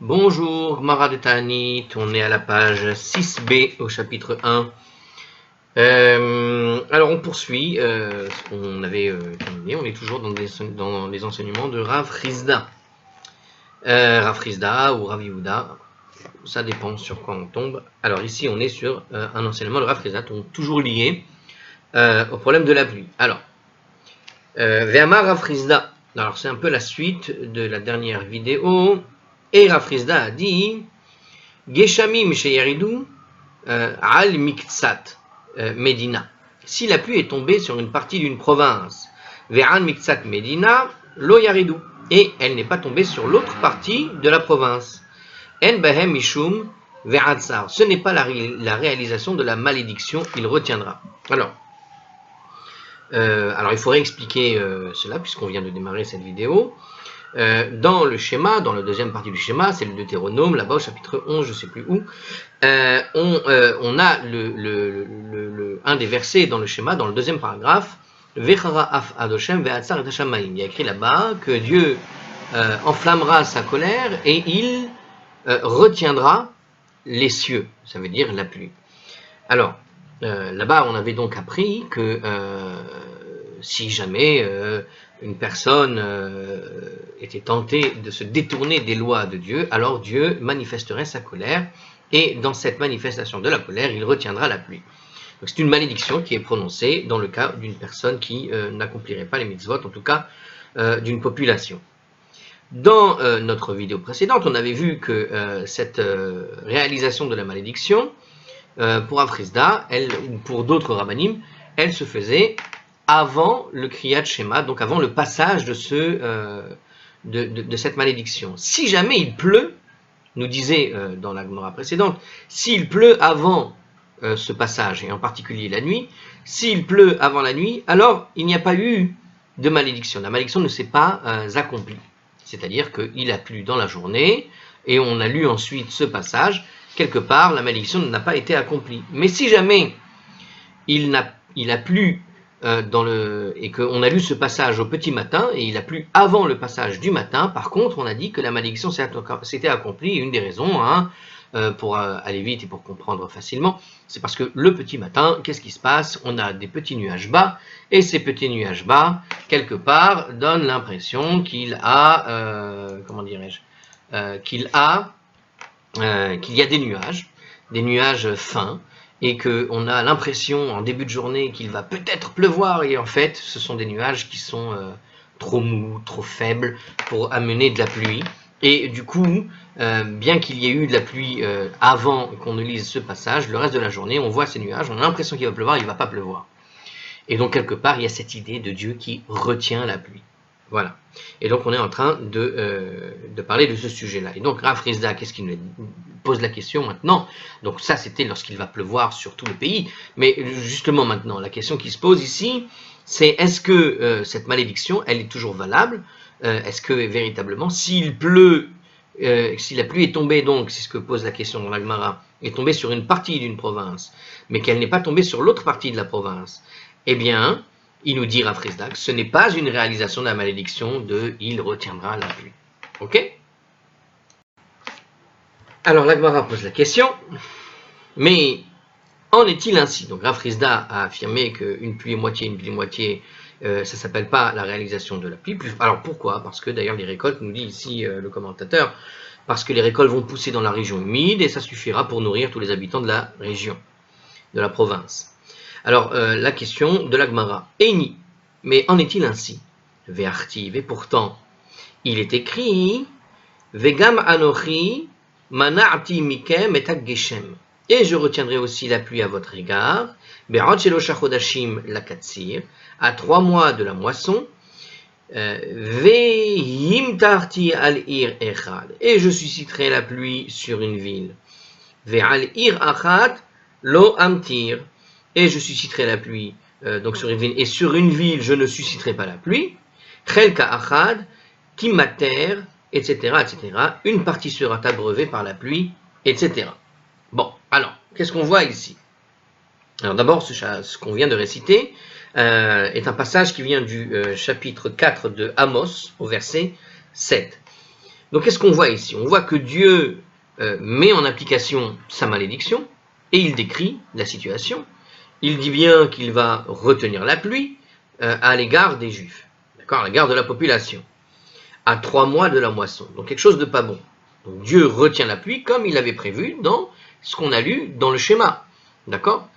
Bonjour, Mara de Ta'anit, on est à la page 6b au chapitre 1. Alors on poursuit ce qu'on avait terminé, on est toujours dans les enseignements de Rav Chizda. Rav Chizda ou Rav Yehuda, ça dépend sur quoi on tombe. Alors ici on est sur un enseignement de Rav Chizda, donc toujours lié au problème de la pluie. Alors, Ve'amar Rav Chizda, alors c'est un peu la suite de la dernière vidéo. Et Rav Chizda a dit Geshamim sheyaridu al miktsat Medina. Si la pluie est tombée sur une partie d'une province, ve'al miktsat Medina lo yaridu, et elle n'est pas tombée sur l'autre partie de la province. En bahem mishum ve'atzar. Ce n'est pas la réalisation de la malédiction, il retiendra. Alors il faudrait expliquer cela puisqu'on vient de démarrer cette vidéo. Dans le schéma, dans la deuxième partie du schéma, c'est le Deutéronome, là-bas au chapitre 11, je ne sais plus où, on a un des versets dans le schéma, dans le deuxième paragraphe, il y a écrit là-bas que Dieu enflammera sa colère et il retiendra les cieux, ça veut dire la pluie. Alors, là-bas, on avait donc appris que si jamais une personne était tentée de se détourner des lois de Dieu, alors Dieu manifesterait sa colère, et dans cette manifestation de la colère, il retiendra la pluie. Donc c'est une malédiction qui est prononcée dans le cas d'une personne qui n'accomplirait pas les mitzvot, en tout cas d'une population. Dans notre vidéo précédente, on avait vu que cette réalisation de la malédiction, pour Rav Chizda, ou pour d'autres rabbanim, elle se faisait avant le Kriyat Shema, donc avant le passage de cette malédiction. Si jamais il pleut, nous disait dans la Gemara précédente, s'il pleut avant ce passage, et en particulier la nuit, s'il pleut avant la nuit, alors il n'y a pas eu de malédiction. La malédiction ne s'est pas accomplie. C'est-à-dire qu'il a plu dans la journée, et on a lu ensuite ce passage, quelque part, la malédiction n'a pas été accomplie. Mais si jamais il a plu et qu'on a lu ce passage au petit matin, et il a plu avant le passage du matin, par contre, on a dit que la malédiction s'était accomplie. Et une des raisons, pour aller vite et pour comprendre facilement, c'est parce que le petit matin, qu'est-ce qui se passe? On a des petits nuages bas, et ces petits nuages bas, quelque part, donnent l'impression qu'il y a des nuages fins, et qu'on a l'impression en début de journée qu'il va peut-être pleuvoir, et en fait ce sont des nuages qui sont trop mous, trop faibles pour amener de la pluie. Et du coup, bien qu'il y ait eu de la pluie avant qu'on ne lise ce passage, le reste de la journée on voit ces nuages, on a l'impression qu'il va pleuvoir, il ne va pas pleuvoir. Et donc quelque part il y a cette idée de Dieu qui retient la pluie. Voilà. Et donc on est en train de parler de ce sujet-là. Et donc Rav Chizda, qu'est-ce qu'il nous pose la question maintenant? Donc ça c'était lorsqu'il va pleuvoir sur tout le pays. Mais justement maintenant, la question qui se pose ici, c'est est-ce que cette malédiction, elle est toujours valable? Est-ce que véritablement, s'il pleut, si la pluie est tombée, donc c'est ce que pose la question dans la Gemara, est tombée sur une partie d'une province, mais qu'elle n'est pas tombée sur l'autre partie de la province, eh bien, il nous dit Rav Chizda que ce n'est pas une réalisation de la malédiction de « il retiendra la pluie ». Ok? Alors la Gemara pose la question, mais en est-il ainsi? Donc Rav Chizda a affirmé qu'une pluie moitié, ça ne s'appelle pas la réalisation de la pluie. Alors pourquoi? Parce que d'ailleurs les récoltes, nous dit ici le commentateur, parce que les récoltes vont pousser dans la région humide et ça suffira pour nourrir tous les habitants de la région, de la province. Alors, la question de la Gemara. Eni, mais en est-il ainsi? Ve'artiv, et pourtant, il est écrit Vegam anochi mana'ati mikem et geshem. Et je retiendrai aussi la pluie à votre égard, be'ad shelosha chodashim lakatsir, à 3 mois de la moisson, ve'himtarti al ir echad, et je susciterai la pluie sur une ville. Ve'al ir achat lo amtir, et je susciterai la pluie donc sur une ville, et sur une ville je ne susciterai pas la pluie, chelka achad, kimater, etc., etc. Une partie sera abreuvée par la pluie, etc. Bon, alors, qu'est-ce qu'on voit ici? Alors d'abord, ce qu'on vient de réciter est un passage qui vient du chapitre 4 de Amos, au verset 7. Donc qu'est-ce qu'on voit ici? On voit que Dieu met en application sa malédiction et il décrit la situation. Il dit bien qu'il va retenir la pluie à l'égard des Juifs, d'accord, à l'égard de la population, à 3 mois de la moisson. Donc quelque chose de pas bon. Donc Dieu retient la pluie comme il avait prévu dans ce qu'on a lu dans le schéma, d'accord?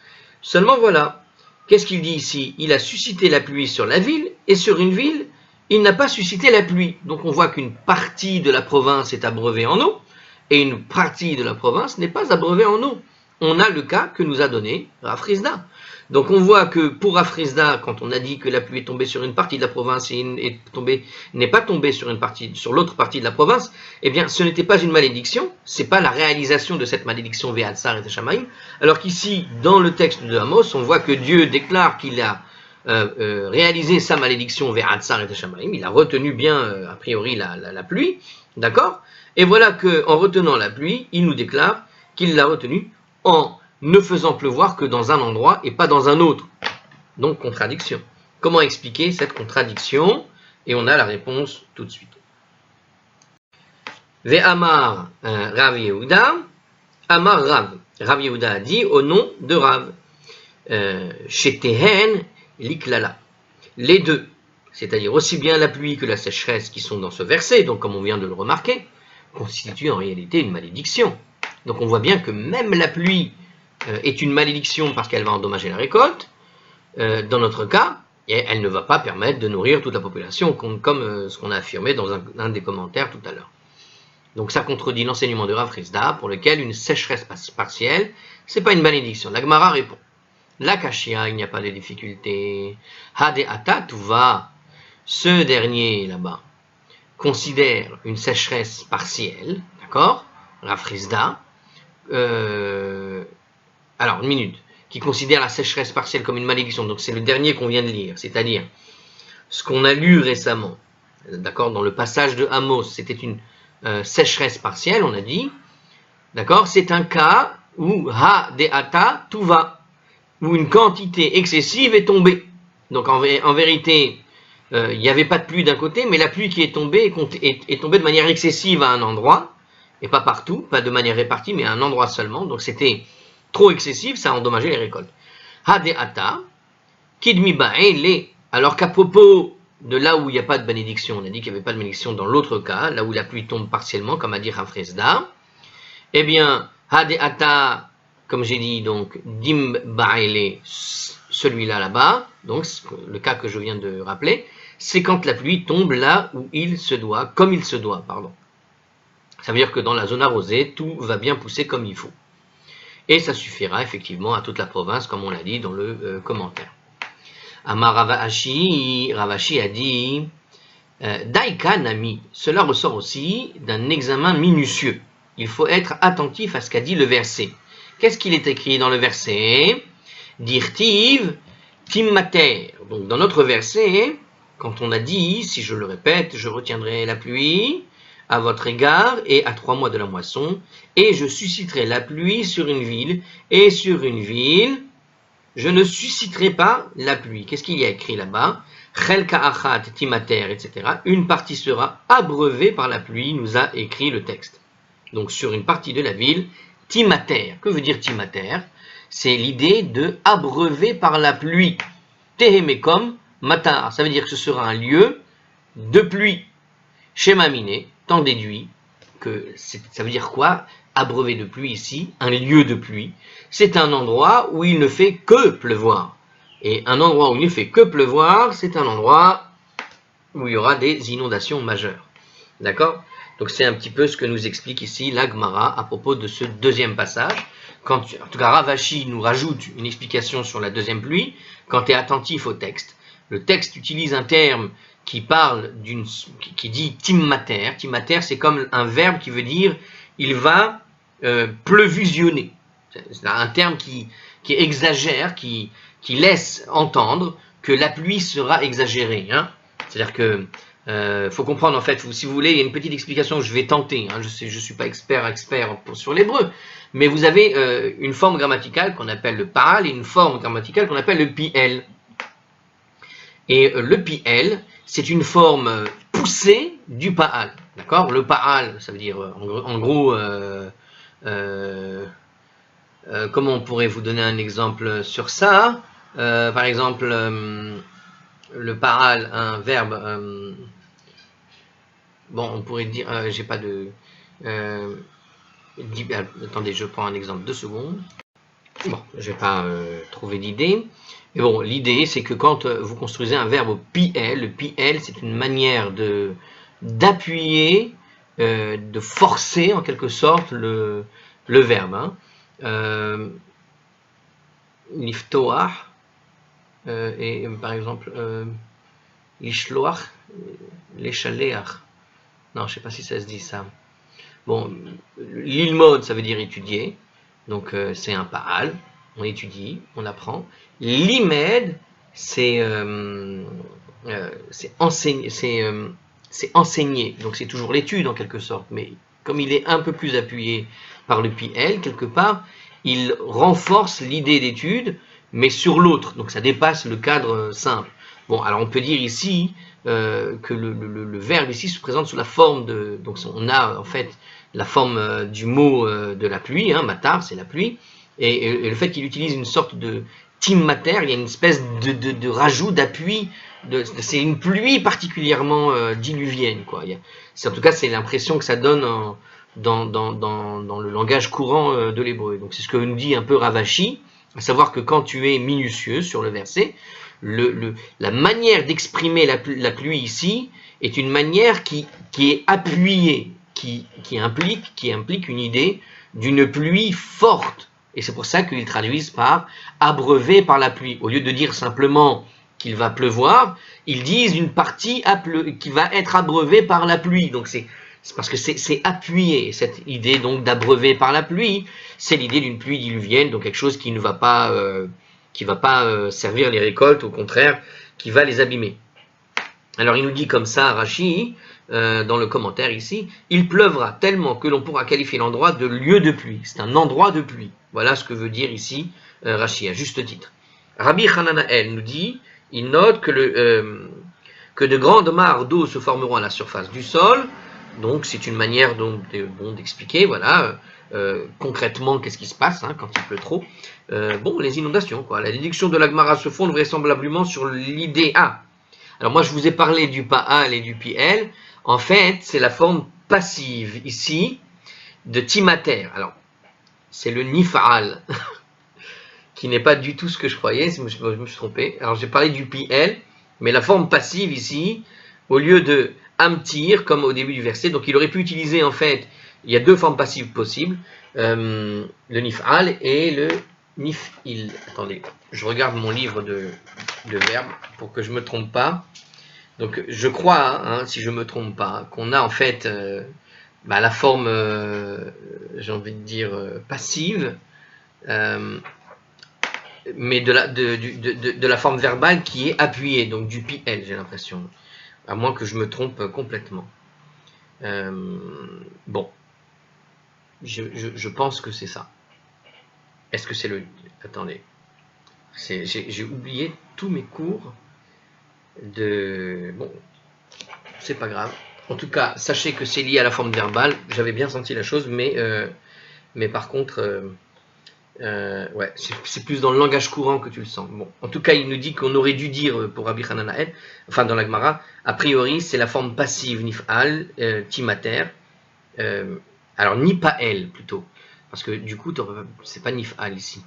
Seulement voilà, qu'est-ce qu'il dit ici? Il a suscité la pluie sur la ville et sur une ville, il n'a pas suscité la pluie. Donc on voit qu'une partie de la province est abreuvée en eau et une partie de la province n'est pas abreuvée en eau. On a le cas que nous a donné Rav Chizda. Donc on voit que pour Rav Chizda, quand on a dit que la pluie est tombée sur une partie de la province et n'est pas tombée sur l'autre partie de la province, eh bien ce n'était pas une malédiction, c'est pas la réalisation de cette malédiction Ve'atzar et Teshamayim, alors qu'ici, dans le texte de Amos, on voit que Dieu déclare qu'il a réalisé sa malédiction Ve'atzar et Teshamayim, il a retenu bien, a priori, la pluie, d'accord? Et voilà qu'en retenant la pluie, il nous déclare qu'il l'a retenue en ne faisant pleuvoir que dans un endroit et pas dans un autre. Donc, contradiction. Comment expliquer cette contradiction? Et on a la réponse tout de suite. Ve'amar Rav Yehuda, Amar Rav. Rav Yehuda a dit au nom de Rav. Shetehen liklala. Les deux, c'est-à-dire aussi bien la pluie que la sécheresse qui sont dans ce verset, donc comme on vient de le remarquer, constituent en réalité une malédiction. Donc on voit bien que même la pluie est une malédiction parce qu'elle va endommager la récolte, dans notre cas, et elle ne va pas permettre de nourrir toute la population, comme ce qu'on a affirmé dans un des commentaires tout à l'heure. Donc ça contredit l'enseignement de Rav Chizda, pour lequel une sécheresse partielle, c'est pas une malédiction. La Gemara répond, la Kashia, il n'y a pas de difficulté. Hade ata tuva, ce dernier là-bas, considère une sécheresse partielle, d'accord, Rav Chizda, alors, une minute, qui considère la sécheresse partielle comme une malédiction, donc c'est le dernier qu'on vient de lire, c'est-à-dire ce qu'on a lu récemment, d'accord, dans le passage de Amos, c'était une sécheresse partielle, on a dit, d'accord, c'est un cas où ha de ata tuva, où une quantité excessive est tombée. Donc en vérité, il n'y avait pas de pluie d'un côté, mais la pluie qui est tombée est tombée de manière excessive à un endroit, et pas partout, pas de manière répartie, mais à un endroit seulement, donc c'était trop excessif, ça a endommagé les récoltes. Hade ata, kidmi ba'ele, alors qu'à propos de là où il n'y a pas de bénédiction, on a dit qu'il n'y avait pas de bénédiction dans l'autre cas, là où la pluie tombe partiellement, comme a dit Rav Chizda, eh bien, hade ata, comme j'ai dit, donc, dim ba'ele, celui-là là-bas, donc le cas que je viens de rappeler, c'est quand la pluie tombe là où il se doit, comme il se doit, pardon. Ça veut dire que dans la zone arrosée, tout va bien pousser comme il faut. Et ça suffira effectivement à toute la province, comme on l'a dit dans le commentaire. Amar Ravashi a dit Daika Nami. Cela ressort aussi d'un examen minutieux. Il faut être attentif à ce qu'a dit le verset. Qu'est-ce qu'il est écrit dans le verset? Dirtiv Timmater. Donc dans notre verset, quand on a dit, si je le répète, je retiendrai la pluie à votre égard et à 3 mois de la moisson, et je susciterai la pluie sur une ville, et sur une ville, je ne susciterai pas la pluie. Qu'est-ce qu'il y a écrit là-bas? Chelka achat timater, etc. Une partie sera abreuvée par la pluie, nous a écrit le texte. Donc sur une partie de la ville, timater. Que veut dire timater? C'est l'idée de abreuver par la pluie. Tehemekom matar. Ça veut dire que ce sera un lieu de pluie. Shemamine, t'en déduis que ça veut dire quoi? Abreuvé de pluie ici, un lieu de pluie. C'est un endroit où il ne fait que pleuvoir. Et un endroit où il ne fait que pleuvoir, c'est un endroit où il y aura des inondations majeures. D'accord? Donc c'est un petit peu ce que nous explique ici la Gemara à propos de ce deuxième passage. En tout cas, Ravashi nous rajoute une explication sur la deuxième pluie. Quand tu es attentif au texte, le texte utilise un terme qui parle qui dit timmater. Timmater, c'est comme un verbe qui veut dire il va pleuvusionner. C'est un terme qui exagère, qui laisse entendre que la pluie sera exagérée. Hein. C'est-à-dire que faut comprendre en fait, si vous voulez, il y a une petite explication que je vais tenter. Hein. Je suis pas expert sur l'hébreu, mais vous avez une forme grammaticale qu'on appelle le pa'al et une forme grammaticale qu'on appelle le pi'el. Et le pi'el, c'est une forme poussée du pa'al. D'accord? Le pa'al, ça veut dire, en gros, comment on pourrait vous donner un exemple sur ça? Par exemple, le pa'al, un verbe, bon, on pourrait dire, j'ai pas de... attendez, je prends un exemple, 2 secondes. Bon, je vais pas trouver d'idée. Mais bon, l'idée, c'est que quand vous construisez un verbe au PL, le PL, c'est une manière d'appuyer, de forcer en quelque sorte le verbe. Hein. Liftoah, et par exemple, lishloach, leshaleach. Non, je sais pas si ça se dit ça. Bon, l'ilmod, ça veut dire étudier. Donc, c'est un pa'al. On étudie, on apprend. L'imed, c'est enseigner. C'est enseigner. Donc, c'est toujours l'étude en quelque sorte. Mais comme il est un peu plus appuyé par le PL, quelque part, il renforce l'idée d'étude, mais sur l'autre. Donc, ça dépasse le cadre simple. Bon, alors on peut dire ici que le verbe ici se présente sous la forme de... Donc, on a en fait la forme du mot de la pluie, hein, matar, c'est la pluie, et le fait qu'il utilise une sorte de tim mater, il y a une espèce de rajout, d'appui, c'est une pluie particulièrement diluvienne, quoi. En tout cas, c'est l'impression que ça donne dans le langage courant de l'hébreu. Donc c'est ce que nous dit un peu Ravashi, à savoir que quand tu es minutieux sur le verset, la manière d'exprimer la pluie ici est une manière qui est appuyée, qui implique une idée d'une pluie forte. Et c'est pour ça qu'ils traduisent par abreuvé par la pluie. Au lieu de dire simplement qu'il va pleuvoir, ils disent une partie qui va être abreuvée par la pluie. Donc c'est parce que c'est appuyé. Cette idée donc d'abreuver par la pluie, c'est l'idée d'une pluie diluvienne, donc quelque chose qui ne va pas, servir les récoltes, au contraire, qui va les abîmer. Alors il nous dit comme ça, Rashi, dans le commentaire ici, il pleuvra tellement que l'on pourra qualifier l'endroit de lieu de pluie. C'est un endroit de pluie. Voilà ce que veut dire ici Rashi, à juste titre. Rabbi Hananael nous dit, il note que de grandes mares d'eau se formeront à la surface du sol. Donc c'est une manière d'expliquer, voilà, concrètement qu'est-ce qui se passe quand il pleut trop. Les inondations, quoi. La déduction de la Gemara se fonde vraisemblablement sur l'idée A. Alors moi je vous ai parlé du Pa'al et du PL. En fait, c'est la forme passive ici de Timater. Alors, c'est le Nif'al, qui n'est pas du tout ce que je croyais, je me suis trompé. Alors j'ai parlé du PL, mais la forme passive ici, au lieu de Amtir, comme au début du verset, donc il aurait pu utiliser en fait, il y a 2 formes passives possibles, le Nif'al et le Nif'il. Attendez, je regarde mon livre de verbes pour que je ne me trompe pas. Donc je crois, si je ne me trompe pas, qu'on a en fait la forme, j'ai envie de dire, passive, mais de la forme verbale qui est appuyée, donc du PL, j'ai l'impression. À moins que je me trompe complètement. Bon. Je pense que c'est ça. Est-ce que c'est le... Attendez. J'ai oublié tous mes cours de... Bon, c'est pas grave. En tout cas, sachez que c'est lié à la forme verbale. J'avais bien senti la chose, mais par contre... ouais, c'est plus dans le langage courant que tu le sens. Bon, en tout cas, il nous dit qu'on aurait dû dire pour Rabbi Hananael, enfin dans la Gemara, a priori, c'est la forme passive, nif'al, timater. Alors, nipa'el plutôt, parce que du coup, c'est pas nif'al ici.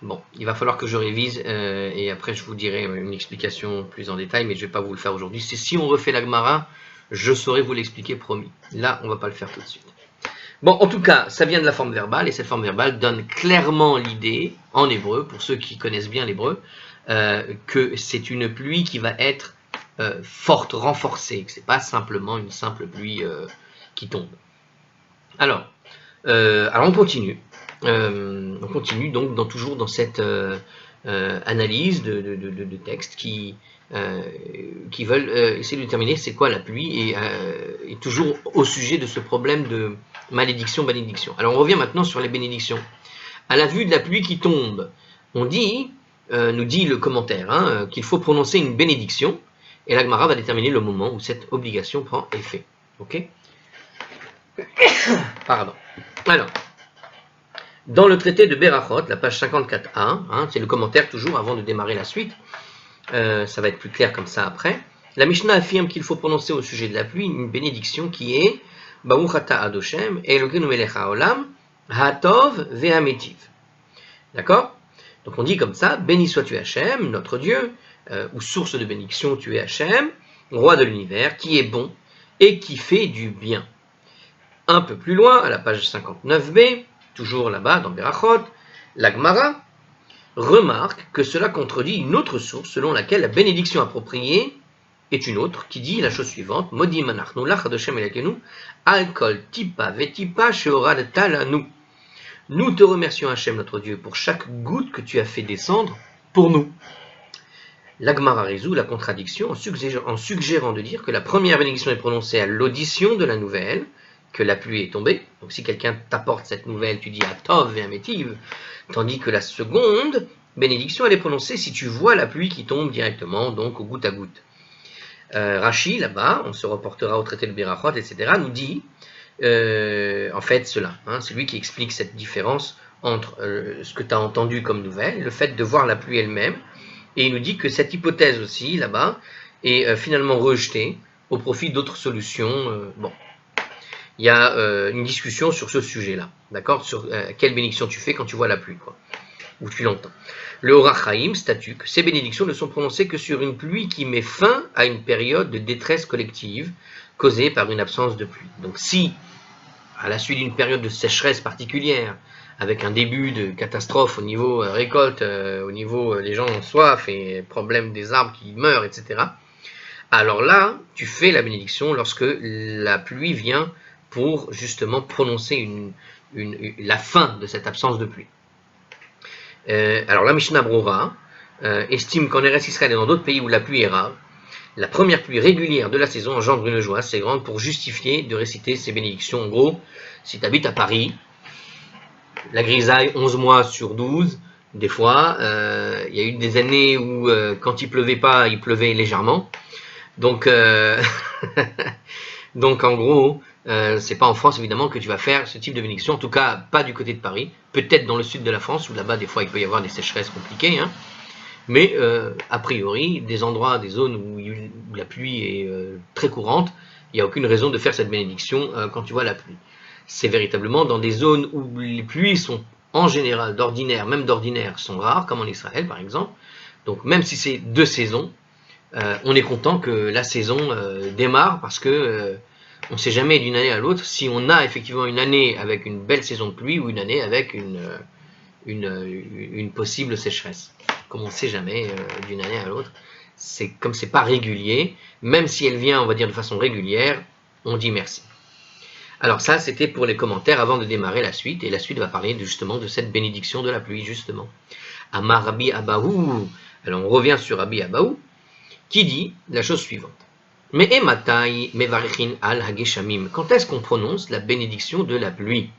Bon, il va falloir que je révise et après je vous dirai une explication plus en détail, mais je vais pas vous le faire aujourd'hui. Si on refait la Gemara, je saurai vous l'expliquer, promis. Là, on va pas le faire tout de suite. Bon, en tout cas, ça vient de la forme verbale, et cette forme verbale donne clairement l'idée, en hébreu, pour ceux qui connaissent bien l'hébreu, que c'est une pluie qui va être forte, renforcée, que ce n'est pas simplement une simple pluie qui tombe. Alors on continue. On continue donc toujours dans cette analyse de textes qui veulent essayer de déterminer c'est quoi la pluie et toujours au sujet de ce problème de malédiction, bénédiction. Alors on revient maintenant sur les bénédictions. À la vue de la pluie qui tombe, on dit, nous dit le commentaire, qu'il faut prononcer une bénédiction et la Gemara va déterminer le moment où cette obligation prend effet. Ok. Pardon. Alors, dans le traité de Berachot, la page 54a, hein, c'est le commentaire toujours avant de démarrer la suite, ça va être plus clair comme ça après, la Mishnah affirme qu'il faut prononcer au sujet de la pluie une bénédiction qui est Baruch ata Adoshem Elokeinu melech haolam hatov ve'ametiv. D'accord? Donc on dit comme ça, béni sois-tu Hachem, notre Dieu, ou source de bénédiction, tu es Hachem, roi de l'univers, qui est bon et qui fait du bien. Un peu plus loin, à la page 59b, toujours là-bas dans Berachot, la Gemara remarque que cela contredit une autre source selon laquelle la bénédiction appropriée est une autre, qui dit la chose suivante, Modim anachnu lach Adoshem Elokeinu al kol tipa vetipa sheorad talanu. Nous te remercions Hachem notre Dieu pour chaque goutte que tu as fait descendre pour nous. La Gemara résout la contradiction en suggérant de dire que la première bénédiction est prononcée à l'audition de la nouvelle, que la pluie est tombée. Donc si quelqu'un t'apporte cette nouvelle, tu dis Atov et Amétiv, tandis que la seconde bénédiction, elle est prononcée si tu vois la pluie qui tombe directement, donc au goutte à goutte. Rashi, là-bas, on se reportera au traité de Berachot, etc., nous dit en fait cela. Hein, c'est lui qui explique cette différence entre ce que tu as entendu comme nouvelle, le fait de voir la pluie elle-même, et il nous dit que cette hypothèse aussi, là-bas, est finalement rejetée au profit d'autres solutions. Bon. Il y a une discussion sur ce sujet-là, d'accord, sur quelle bénédiction tu fais quand tu vois la pluie, quoi, ou tu l'entends. Le Orach Chaim statue que ces bénédictions ne sont prononcées que sur une pluie qui met fin à une période de détresse collective causée par une absence de pluie. Donc si, à la suite d'une période de sécheresse particulière, avec un début de catastrophe au niveau récolte, au niveau les gens ont soif et problème des arbres qui meurent, etc., alors là, tu fais la bénédiction lorsque la pluie vient pour justement prononcer la fin de cette absence de pluie. Alors la Mishnah Brura estime qu'en Eretz Israël et dans d'autres pays où la pluie est rare, la première pluie régulière de la saison engendre une joie assez grande pour justifier de réciter ces bénédictions. En gros, si tu habites à Paris, la grisaille 11 mois sur 12, des fois, il y a eu des années où quand il pleuvait pas, il pleuvait légèrement. Donc, donc en gros, c'est pas en France évidemment que tu vas faire ce type de bénédiction, en tout cas pas du côté de Paris, peut-être dans le sud de la France où là-bas des fois il peut y avoir des sécheresses compliquées, hein. Mais a priori, des endroits, des zones où la pluie est très courante, il n'y a aucune raison de faire cette bénédiction quand tu vois la pluie. C'est véritablement dans des zones où les pluies sont en général d'ordinaire, même d'ordinaire, sont rares, comme en Israël par exemple. Donc même si c'est 2 saisons, on est content que la saison démarre parce que on ne sait jamais d'une année à l'autre si on a effectivement une année avec une belle saison de pluie ou une année avec une possible sécheresse. Comme on ne sait jamais d'une année à l'autre, comme c'est pas régulier, même si elle vient, on va dire de façon régulière, on dit merci. Alors ça, c'était pour les commentaires avant de démarrer la suite, et la suite va parler justement de cette bénédiction de la pluie, justement. Amar Rabbi Abahu, alors on revient sur Rabbi Abahu, qui dit la chose suivante. Mais ematai mevarichin al hageshamim, quand est-ce qu'on prononce la bénédiction de la pluie?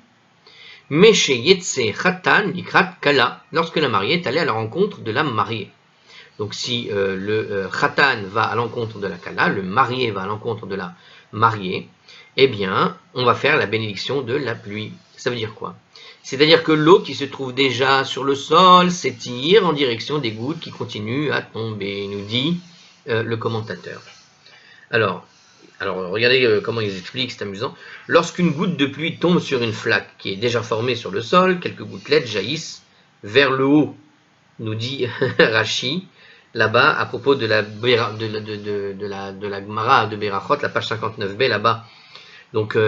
Meshe yetse chatan likrat kala, lorsque la mariée est allée à la rencontre de la mariée. Donc si le chatan va à l'encontre de la kala, le marié va à l'encontre de la mariée, eh bien, on va faire la bénédiction de la pluie. Ça veut dire quoi? C'est-à-dire que l'eau qui se trouve déjà sur le sol s'étire en direction des gouttes qui continuent à tomber, nous dit le commentateur. Alors regardez comment ils expliquent, c'est amusant. Lorsqu'une goutte de pluie tombe sur une flaque qui est déjà formée sur le sol, quelques gouttelettes jaillissent vers le haut, nous dit Rashi, là-bas, à propos de la Gemara de Berachot, la page 59b, là-bas. Donc,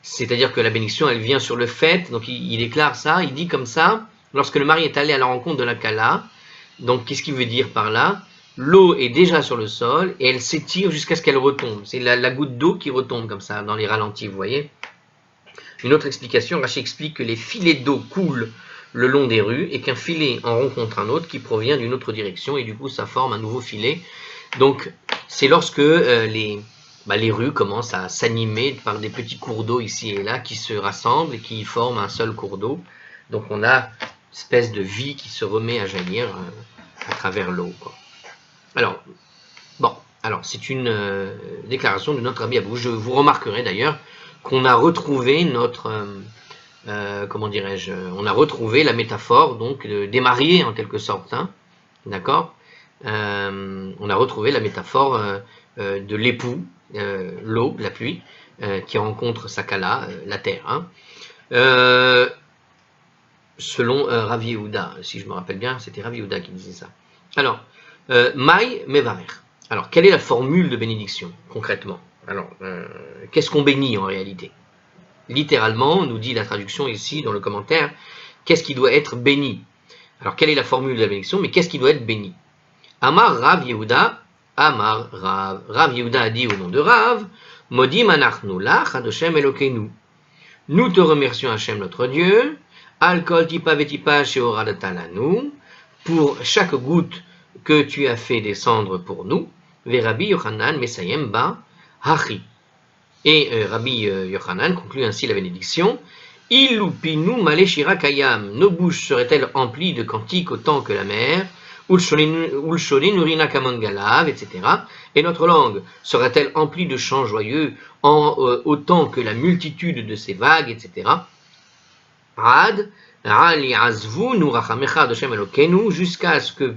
c'est-à-dire que la bénédiction, elle vient sur le fait, donc il déclare ça, il dit comme ça, lorsque le mari est allé à la rencontre de la Kala, donc qu'est-ce qu'il veut dire par là? L'eau est déjà sur le sol et elle s'étire jusqu'à ce qu'elle retombe. C'est la goutte d'eau qui retombe comme ça dans les ralentis, vous voyez. Une autre explication, Rashi explique que les filets d'eau coulent le long des rues et qu'un filet en rencontre un autre qui provient d'une autre direction et du coup ça forme un nouveau filet. Donc c'est lorsque les rues commencent à s'animer par des petits cours d'eau ici et là qui se rassemblent et qui forment un seul cours d'eau. Donc on a une espèce de vie qui se remet à jaillir à travers l'eau, quoi. Alors, bon, Alors, c'est une déclaration de notre Rabbi Abou. Vous remarquerez d'ailleurs qu'on a retrouvé notre, comment dirais-je, on a retrouvé la métaphore donc des mariés en quelque sorte, hein, d'accord. On a retrouvé la métaphore de l'époux, l'eau, la pluie, qui rencontre Sakala, la terre. Hein. Selon Rav Yehuda, si je me rappelle bien, c'était Rav Yehuda qui disait ça. Alors, Maï Mevarer. Alors, quelle est la formule de bénédiction, concrètement? Alors, qu'est-ce qu'on bénit en réalité? Littéralement, nous dit la traduction ici dans le commentaire, qu'est-ce qui doit être béni? Alors, quelle est la formule de la bénédiction, mais qu'est-ce qui doit être béni? Amar Rav Yehuda, Amar Rav. Rav Yehuda a dit au nom de Rav, Modim anachnu lach adoshem Elokeinu. Nous te remercions Hachem notre Dieu, Al kol tipa vetipa sheoradata lanu, pour chaque goutte que tu as fait descendre pour nous, Rabbi Yochanan Mesayem ba Hachi. Et Rabbi Yochanan conclut ainsi la bénédiction, Ilupinu male shira kayam, nos bouches seraient-elles emplies de cantiques autant que la mer, Ulsholin urina kamangalav, etc. Et notre langue sera-t-elle emplie de chants joyeux autant que la multitude de ces vagues, etc. Ad, Ali azvu, nurachamecha de Shem Elokenu, jusqu'à ce que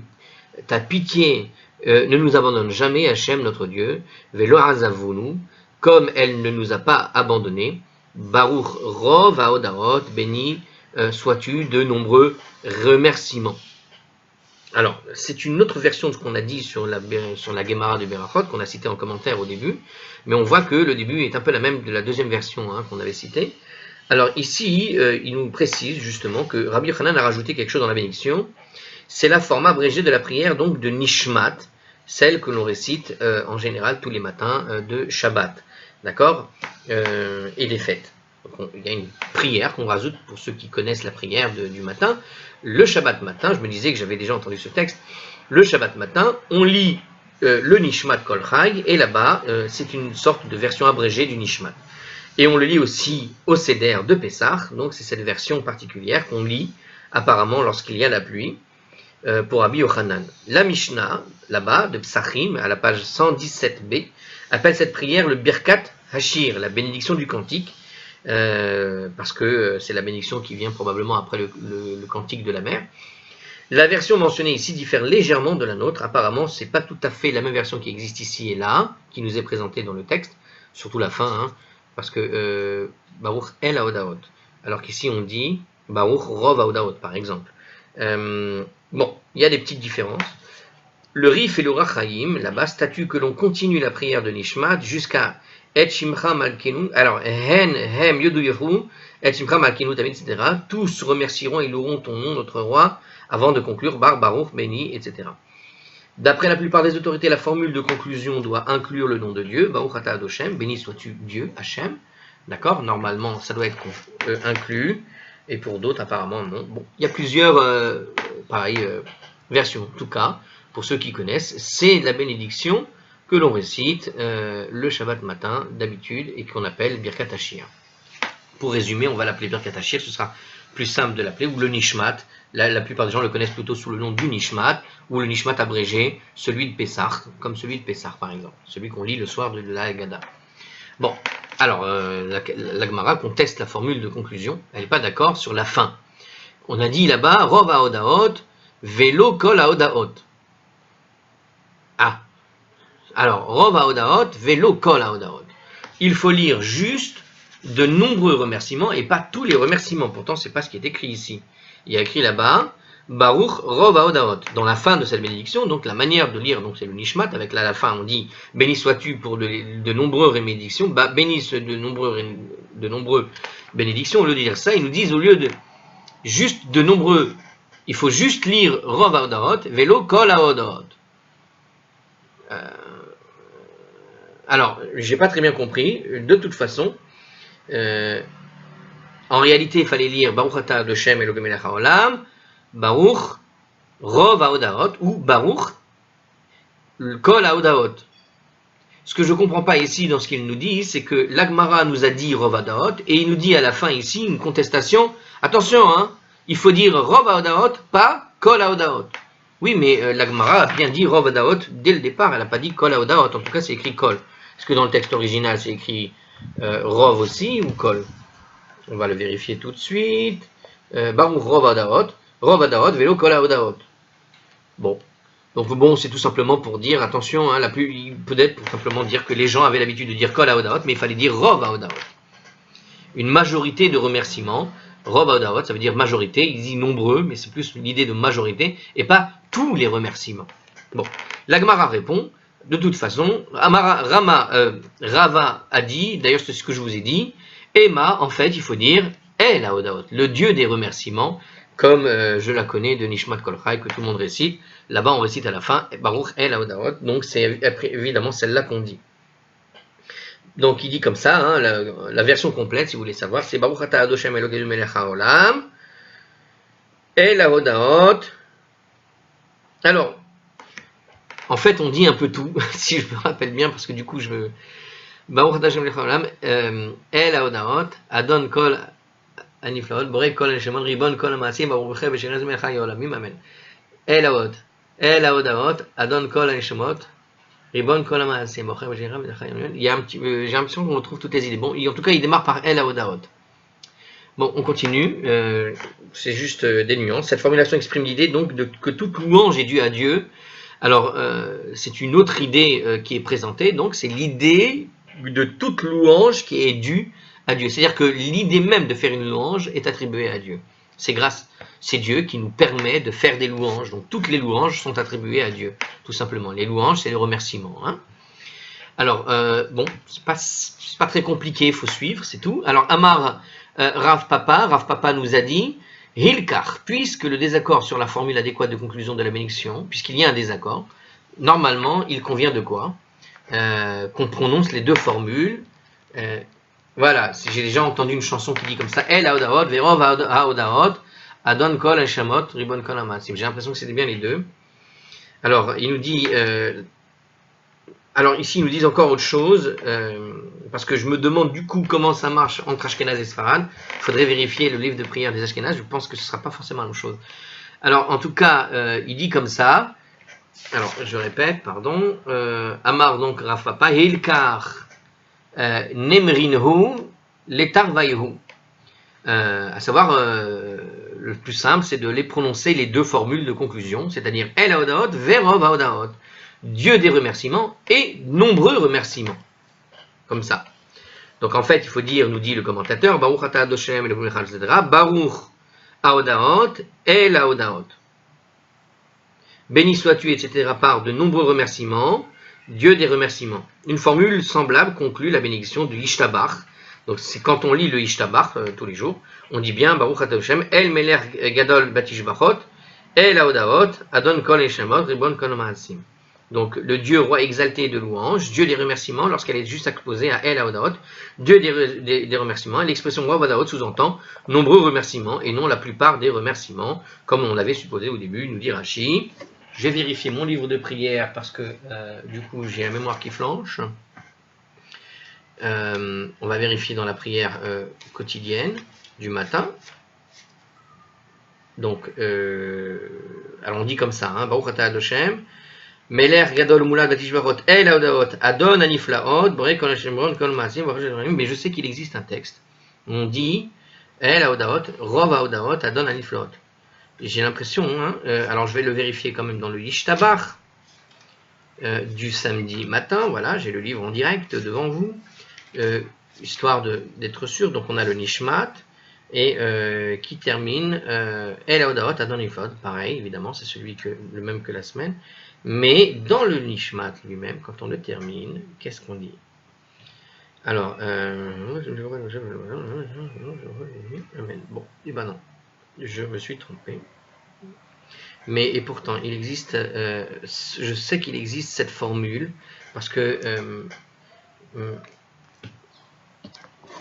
ta pitié ne nous abandonne jamais, Hachem notre Dieu, velo azavunu, comme elle ne nous a pas abandonnés, Baruch Rov Haodaot, béni sois-tu de nombreux remerciements. Alors, c'est une autre version de ce qu'on a dit sur la Gemara de Berachot, qu'on a cité en commentaire au début, mais on voit que le début est un peu la même de la deuxième version hein, qu'on avait citée. Alors ici, il nous précise justement que Rabbi Yochanan a rajouté quelque chose dans la bénédiction, c'est la forme abrégée de la prière donc de Nishmat, celle que l'on récite en général tous les matins de Shabbat, d'accord, et des fêtes. Donc, il y a une prière qu'on rajoute pour ceux qui connaissent la prière du matin. Le Shabbat matin, je me disais que j'avais déjà entendu ce texte, le Shabbat matin, on lit le Nishmat Kol Chag, et là-bas, c'est une sorte de version abrégée du Nishmat. Et on le lit aussi au Seder de Pessah, donc c'est cette version particulière qu'on lit apparemment lorsqu'il y a la pluie, pour Rabbi Yochanan. La Mishnah, là-bas, de Psachim, à la page 117b, appelle cette prière le Birkat Hashir, la bénédiction du cantique, parce que c'est la bénédiction qui vient probablement après le cantique de la mer. La version mentionnée ici diffère légèrement de la nôtre. Apparemment, c'est pas tout à fait la même version qui existe ici et là, qui nous est présentée dans le texte, surtout la fin, hein, parce que Baruch El Haodaot, alors qu'ici on dit Baruch Rov Haodaot, par exemple. Bon, il y a des petites différences. Le Rif et le Rachaim, là-bas, statue que l'on continue la prière de Nishmat jusqu'à Et Shimcha Malkenu, alors Hen, Hem, Yodu Yehu, Et Shimcha Malkenu, etc. Tous remercieront et loueront ton nom, notre roi, avant de conclure Bar Baruch, béni, etc. D'après la plupart des autorités, la formule de conclusion doit inclure le nom de Dieu, Baruch Ata Adoshem, béni sois-tu Dieu, Hachem. D'accord? Normalement, ça doit être inclus, et pour d'autres, apparemment, non. Bon, il y a plusieurs, versions. En tout cas, pour ceux qui connaissent, c'est la bénédiction que l'on récite le Shabbat matin, d'habitude, et qu'on appelle Birkat Hashir. Pour résumer, on va l'appeler Birkat Hashir, ce sera plus simple de l'appeler, ou le Nishmat. La plupart des gens le connaissent plutôt sous le nom du Nishmat, ou le Nishmat abrégé, celui de Pessah, comme celui de Pessah par exemple, celui qu'on lit le soir de la Haggadah. Bon, alors, la Gemara conteste la formule de conclusion, elle n'est pas d'accord sur la fin. On a dit là-bas, Rov Haodaot, Velo Kol Haodaot. Ah, alors, Rov Haodaot, Velo Kol Haodaot. Il faut lire juste de nombreux remerciements et pas tous les remerciements. Pourtant, ce n'est pas ce qui est écrit ici. Il y a écrit là-bas, Baruch Rov Haodaot. Dans la fin de cette bénédiction, donc la manière de lire, donc c'est le Nishmat, avec là, à la fin on dit, béni sois-tu pour de nombreuses bénédictions, béni de nombreux bénédictions. Au lieu de dire ça, ils nous disent, au lieu de juste de nombreux, il faut juste lire Rov Haodaot, Velo Kol Haodaot. Alors, j'ai pas très bien compris. De toute façon, en réalité, il fallait lire Baruch Ata Adoshem Elokim Melech Haolam, Baruch Rov Haodaot ou Baruch Kol Haodaot. Ce que je ne comprends pas ici dans ce qu'il nous dit, c'est que l'Agmara nous a dit Rov Haodaot et il nous dit à la fin ici une contestation. Attention, hein, il faut dire Rov Haodaot, pas Kol Haodaot. Oui, mais la Gemara a bien dit Rov Adaot dès le départ, elle n'a pas dit Kol Adaot, en tout cas c'est écrit Kol. Est-ce que dans le texte original c'est écrit Rov aussi ou Kol? On va le vérifier tout de suite. Baruch Rov Adaot, Velo Kol Adaot. Bon. Donc bon, c'est tout simplement pour dire, attention, hein, peut-être pour simplement dire que les gens avaient l'habitude de dire Kol Adaot, mais il fallait dire Rov Adaot. Une majorité de remerciements. Rov Adaot, ça veut dire majorité, il dit nombreux, mais c'est plus l'idée de majorité, et pas tous les remerciements. Bon, la Gemara répond, de toute façon, Rava a dit, d'ailleurs c'est ce que je vous ai dit, Emma, en fait, il faut dire El Haodaot, le dieu des remerciements, comme je la connais de Nishmat Kol Chai, que tout le monde récite. Là-bas, on récite à la fin, Baruch El Haodaot, donc c'est évidemment celle-là qu'on dit. Donc il dit comme ça, hein, la version complète, si vous voulez savoir, c'est Baruch Ata Adoshem Elokeinu Melech HaOlam, El Haodaot. Alors, en fait, on dit un peu tout, si je me rappelle bien, parce que du coup, Baruch Ata Adoshem Melech HaOlam, El Haodaot, Adon Kol Aniflaot, Borei Kol Anishemot, Ribon Kol Amaasim, Baruch Hu B'Shem Melech HaOlamim, Amen. El Haodaot, Adon Kol Anishemot, Ribon Kol Amaasim, Baruch Hu B'Shem Melech HaOlamim. J'ai l'impression qu'on retrouve toutes les idées. Bon, en tout cas, il démarre par El Haodaot. Bon, on continue, c'est juste des nuances. Cette formulation exprime l'idée donc que toute louange est due à Dieu. Alors, c'est une autre idée qui est présentée, donc c'est l'idée de toute louange qui est due à Dieu. C'est-à-dire que l'idée même de faire une louange est attribuée à Dieu. C'est Dieu qui nous permet de faire des louanges. Donc toutes les louanges sont attribuées à Dieu, tout simplement. Les louanges, c'est le remerciement. Hein. Alors, bon, c'est pas très compliqué, il faut suivre, c'est tout. Alors, Amar Rav Papa nous a dit, Hilkar, puisque le désaccord sur la formule adéquate de conclusion de la bénédiction, puisqu'il y a un désaccord, normalement, il convient de quoi? Qu'on prononce les deux formules. Voilà, j'ai déjà entendu une chanson qui dit comme ça, El Haodaot, Verov Haodaot, Adon Kol Hashamot, Ribon Kol Amaasim. J'ai l'impression que c'était bien les deux. Alors, il nous dit... alors ici, ils nous disent encore autre chose, parce que je me demande du coup comment ça marche entre Ashkenaz et Sfarad. Il faudrait vérifier le livre de prière des Ashkenaz, je pense que ce ne sera pas forcément la même chose. Alors en tout cas, il dit comme ça, alors je répète, pardon, Amar donc Rav Papa, Hilkar Nemrinhu Letar Vayhu. À savoir, le plus simple, c'est de les prononcer les deux formules de conclusion, c'est-à-dire El Haodaot, Verov Haodaot. Dieu des remerciements et nombreux remerciements. Comme ça. Donc en fait, il faut dire, nous dit le commentateur, Baruch Ata Adoshem et le etc. Baruch Haodaot et la Haodaot. Béni sois-tu, etc. par de nombreux remerciements, Dieu des remerciements. Une formule semblable conclut la bénédiction du Ishtabach. Donc c'est quand on lit le Ishtabach tous les jours, on dit bien Baruch Ata Adoshem, El Melech Gadol Batishbachot, El Haodaot, Adon Kol Eshamot, Ribon Kol Amaasim. Donc, le Dieu roi exalté de louange, Dieu des remerciements, lorsqu'elle est juste exposée à El Haodaot, Dieu des remerciements, et l'expression roi Haodaot sous-entend nombreux remerciements, et non la plupart des remerciements, comme on l'avait supposé au début, nous dit Rashi. Je vais vérifier mon livre de prière, parce que, du coup, j'ai la mémoire qui flanche. On va vérifier dans la prière quotidienne, du matin. Donc, alors on dit comme ça, hein, Baruch Ata Adoshem, Melech Gadol Mulad Batishbachot El Haodaot Adon Aniflaot Borei Kol Hashemron Kol Maasim. Mais je sais qu'il existe un texte. On dit El Haodaot Rov Haodaot Adon Aniflaot. J'ai l'impression, hein, alors je vais le vérifier quand même dans le Ishtabach du samedi matin. Voilà, j'ai le livre en direct devant vous, histoire d'être sûr. Donc on a le Nishmat et qui termine El Haodaot Adon Aniflaot. Pareil, évidemment, c'est le même que la semaine. Mais dans le Nishmat lui-même, quand on le termine, qu'est-ce qu'on dit? Alors, bon, et ben non, je me suis trompé. Mais et pourtant, il existe, je sais qu'il existe cette formule, parce que,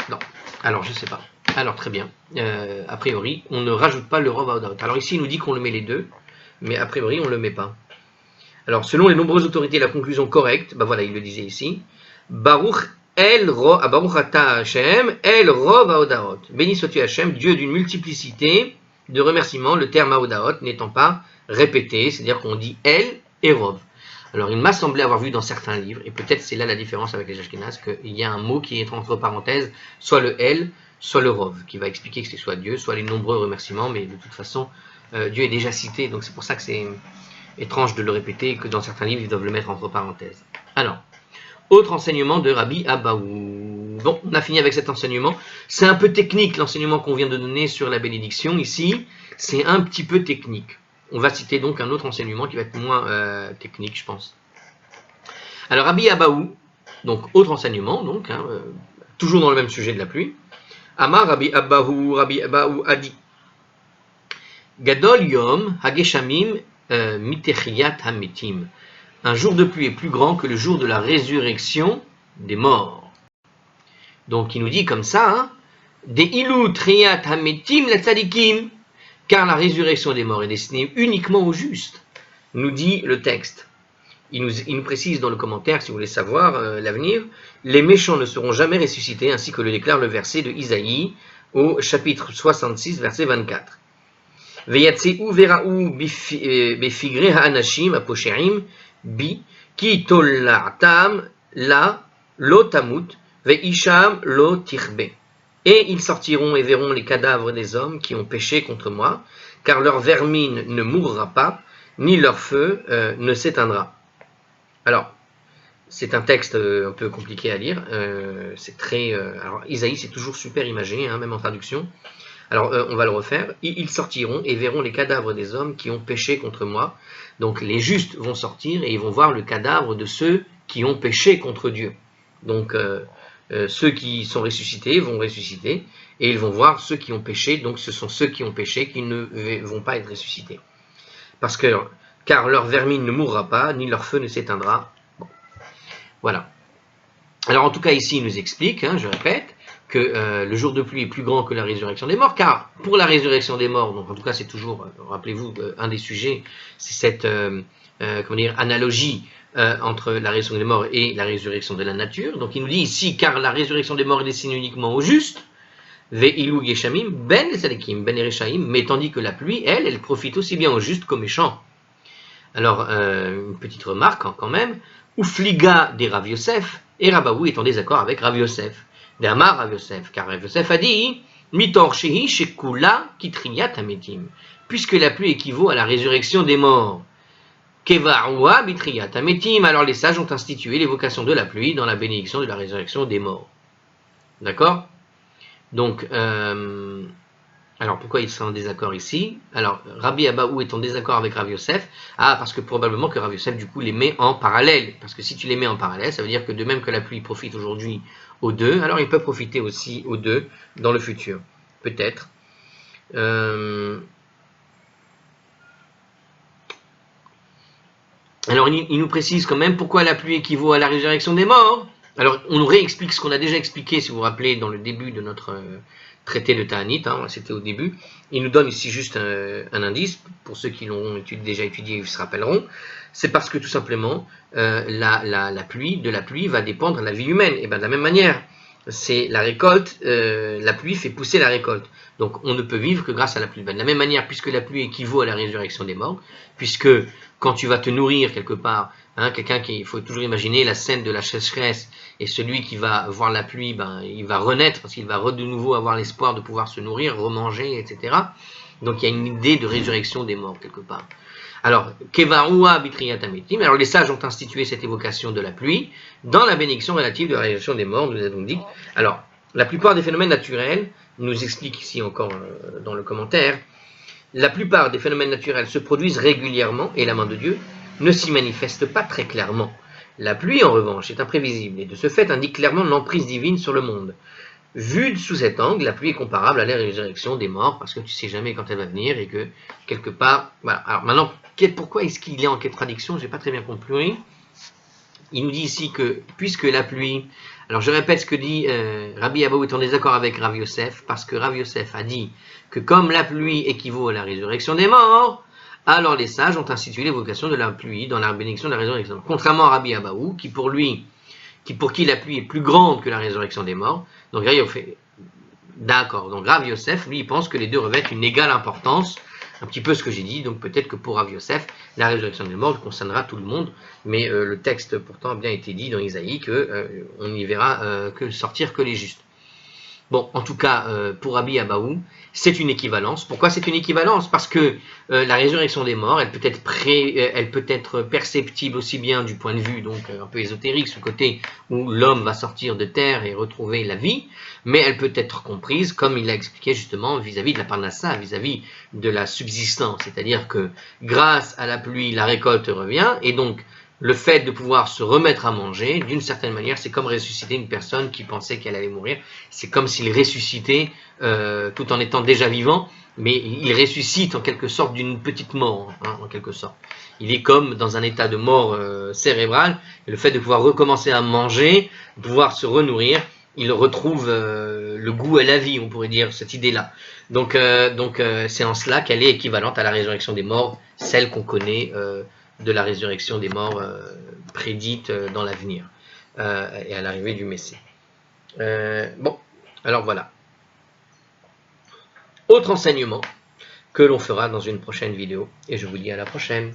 non, alors je sais pas. Alors très bien, a priori, on ne rajoute pas le Rov Haodaot. Alors ici, il nous dit qu'on le met les deux, mais a priori, on ne le met pas. Alors, selon les nombreuses autorités, la conclusion correcte, ben voilà, il le disait ici, Baruch Ata Hashem, El Rov Haodaot. Béni sois-tu Hashem, Dieu d'une multiplicité de remerciements, le terme Haodaot n'étant pas répété, c'est-à-dire qu'on dit El et Rov. Alors il m'a semblé avoir vu dans certains livres, et peut-être c'est là la différence avec les Ashkénazes, qu'il y a un mot qui est entre parenthèses, soit le El, soit le Rov, qui va expliquer que c'est soit Dieu, soit les nombreux remerciements, mais de toute façon, Dieu est déjà cité, donc c'est pour ça que c'est étrange de le répéter, et que dans certains livres, ils doivent le mettre entre parenthèses. Alors, autre enseignement de Rabbi Abaou. Bon, on a fini avec cet enseignement. C'est un peu technique, l'enseignement qu'on vient de donner sur la bénédiction ici, c'est un petit peu technique. On va citer donc un autre enseignement qui va être moins technique, je pense. Alors, Rabbi Abaou, donc autre enseignement, donc, toujours dans le même sujet de la pluie. Amar Rabbi Abaou a dit Gadol Yom Hageshamim Mitechiyat Hametim. Un jour de pluie est plus grand que le jour de la résurrection des morts. Donc il nous dit comme ça, Des ilu triyat hametim la tzadikim, car la résurrection des morts est destinée uniquement aux justes, nous dit le texte. Il nous précise dans le commentaire, si vous voulez savoir l'avenir, les méchants ne seront jamais ressuscités, ainsi que le déclare le verset de Isaïe au chapitre 66, verset 24. Veyatseu vera'u befigre ha'anashim aposherim bi ki tola'tam la lo tamut ve'isham lo tichbe. Et ils sortiront et verront les cadavres des hommes qui ont péché contre moi, car leur vermine ne mourra pas, ni leur feu ne s'éteindra. Alors, c'est un texte un peu compliqué à lire. C'est très. Alors, Isaïe, c'est toujours super imagé, même en traduction. Alors, on va le refaire. Ils sortiront et verront les cadavres des hommes qui ont péché contre moi. Donc, les justes vont sortir et ils vont voir le cadavre de ceux qui ont péché contre Dieu. Donc, ceux qui sont ressuscités vont ressusciter et ils vont voir ceux qui ont péché. Donc, ce sont ceux qui ont péché qui ne vont pas être ressuscités. Car leur vermine ne mourra pas, ni leur feu ne s'éteindra. Bon. Voilà. Alors, en tout cas, ici, il nous explique, je répète, que le jour de pluie est plus grand que la résurrection des morts, car pour la résurrection des morts, donc en tout cas c'est toujours, rappelez-vous, un des sujets, c'est cette analogie entre la résurrection des morts et la résurrection de la nature. Donc il nous dit ici, car la résurrection des morts est destinée uniquement aux justes, ve'ilu geshamim ben tzadikim ben ereshaim, mais tandis que la pluie, elle profite aussi bien aux justes qu'aux méchants. Alors, une petite remarque quand même, Oufliga des Rav Yosef, et Rabaou est en désaccord avec Rav Yosef. D'Amar Rav Yosef, car Rav Yosef a dit Mitor shehi shekula kitriyat hametim, puisque la pluie équivaut à la résurrection des morts. Kevaroua bitriyat hametim, alors les sages ont institué l'évocation de la pluie dans la bénédiction de la résurrection des morts. D'accord? Donc, alors pourquoi ils sont en désaccord ici? Alors, Rabbi Abaou est en désaccord avec Rav Yosef. Parce que probablement que Rav Yosef, du coup, les met en parallèle. Parce que si tu les mets en parallèle, ça veut dire que de même que la pluie profite aujourd'hui aux deux, alors il peut profiter aussi aux deux dans le futur. Peut-être. Alors, il nous précise quand même pourquoi la pluie équivaut à la résurrection des morts. Alors, on nous réexplique ce qu'on a déjà expliqué, si vous vous rappelez, dans le début de notre traité de Ta'anit, c'était au début. Il nous donne ici juste un indice, pour ceux qui l'ont déjà étudié, ils se rappelleront. C'est parce que tout simplement, la pluie va dépendre de la vie humaine. Et bien de la même manière, c'est la récolte, la pluie fait pousser la récolte. Donc on ne peut vivre que grâce à la pluie. De la même manière, puisque la pluie équivaut à la résurrection des morts, puisque quand tu vas te nourrir quelque part, il faut toujours imaginer la scène de la sécheresse, et celui qui va voir la pluie, il va renaître, parce qu'il va de nouveau avoir l'espoir de pouvoir se nourrir, remanger, etc. Donc il y a une idée de résurrection des morts quelque part. Alors, Kevaroua bitriyat hametim, alors les sages ont institué cette évocation de la pluie dans la bénédiction relative de la résurrection des morts, nous a donc dit. Alors, la plupart des phénomènes naturels, nous explique ici encore dans le commentaire, la plupart des phénomènes naturels se produisent régulièrement et la main de Dieu ne s'y manifeste pas très clairement. La pluie, en revanche, est imprévisible et de ce fait indique clairement l'emprise divine sur le monde. Vue sous cet angle, la pluie est comparable à la résurrection des morts parce que tu ne sais jamais quand elle va venir et que quelque part... Voilà. Alors maintenant, pourquoi est-ce qu'il est en contradiction? Je n'ai pas très bien compris. Il nous dit ici que puisque la pluie... Alors je répète ce que dit Rabbi Abaou est en désaccord avec Rav Yosef, parce que Rav Yosef a dit que comme la pluie équivaut à la résurrection des morts, alors les sages ont institué l'évocation de la pluie dans la bénédiction de la résurrection. Contrairement à Rabbi Abaou, pour qui la pluie est plus grande que la résurrection des morts, donc Rav Yosef, lui, il pense que les deux revêtent une égale importance un petit peu ce que j'ai dit, donc peut-être que pour Rav Yosef, la résurrection des morts concernera tout le monde, mais le texte pourtant a bien été dit dans Isaïe qu'on n'y verra que sortir que les justes. Bon, en tout cas, pour Rabbi Abaou, c'est une équivalence. Pourquoi c'est une équivalence? Parce que la résurrection des morts, elle peut être perceptible aussi bien du point de vue donc un peu ésotérique, ce côté où l'homme va sortir de terre et retrouver la vie, mais elle peut être comprise, comme il l'a expliqué justement, vis-à-vis de la parnassa, vis-à-vis de la subsistance. C'est-à-dire que grâce à la pluie, la récolte revient, et donc le fait de pouvoir se remettre à manger, d'une certaine manière, c'est comme ressusciter une personne qui pensait qu'elle allait mourir. C'est comme s'il ressuscitait tout en étant déjà vivant, mais il ressuscite en quelque sorte d'une petite mort, hein, en quelque sorte. Il est comme dans un état de mort cérébrale, et le fait de pouvoir recommencer à manger, de pouvoir se renourrir, il retrouve le goût à la vie, on pourrait dire, cette idée-là. Donc c'est en cela qu'elle est équivalente à la résurrection des morts, celle qu'on connaît de la résurrection des morts prédite dans l'avenir et à l'arrivée du Messie. Bon, alors voilà. Autre enseignement que l'on fera dans une prochaine vidéo, et je vous dis à la prochaine.